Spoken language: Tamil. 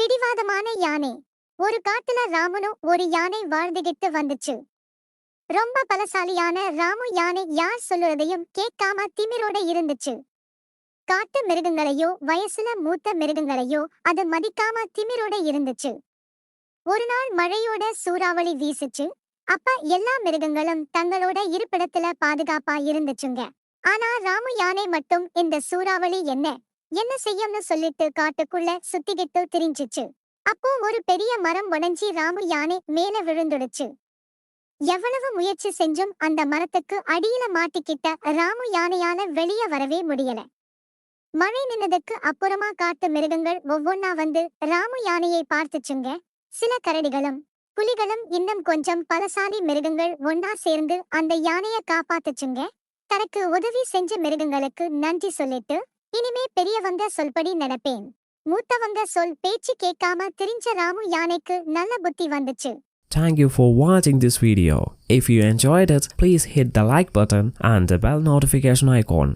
பிடிவாதமான யானை. ஒரு காட்டுல ராமுனும் ஒரு யானை வாழ்ந்துகிட்டு வந்துச்சு. ரொம்ப பலசாலியான ராமு யானை யார் சொல்லுறதையும் கேட்காம திமிரோட இருந்துச்சு. காட்டு மிருகங்களையோ வயசுல மூத்த மிருகங்களையோ அது மதிக்காம திமிரோட இருந்துச்சு. ஒரு நாள் மழையோட சூறாவளி வீசுச்சு. அப்ப எல்லா மிருகங்களும் தங்களோட இருப்பிடத்துல பாதுகாப்பா இருந்துச்சுங்க. ஆனா ராமு யானை மட்டும் இந்த சூறாவளி என்ன செய்யும்னு சொல்லிட்டு காட்டுக்குள்ள சுத்திக்கிட்டு திரிஞ்சிச்சு. அப்போ ஒரு பெரிய மரம் உடைஞ்சி ராமு யானை மேல விழுந்துடுச்சு. எவ்வளவு முயற்சி செஞ்சும் அந்த மரத்துக்கு அடியில மாட்டிக்கிட்ட ராமு யானையால வெளியே வரவே முடியல. மழை நின்னதுக்கு அப்புறமா காட்டு மிருகங்கள் ஒவ்வொன்னா வந்து ராமு யானையை பார்த்துச்சுங்க. சில கரடிகளும் புலிகளும் இன்னும் கொஞ்சம் பலசாலி மிருகங்கள் ஒன்னா சேர்ந்து அந்த யானைய காப்பாத்துச்சுங்க. தனக்கு உதவி செஞ்ச மிருகங்களுக்கு நன்றி சொல்லிட்டு இனிமே பெரியவங்க சொல்படி நடப்பேன், மூத்தவங்க சொல் பேச்சு கேட்காம திரிஞ்ச ராமு யானைக்கு நல்ல புத்தி வந்துச்சு. Thank you for watching this video. If you enjoyed it, please hit the like button and the bell notification icon.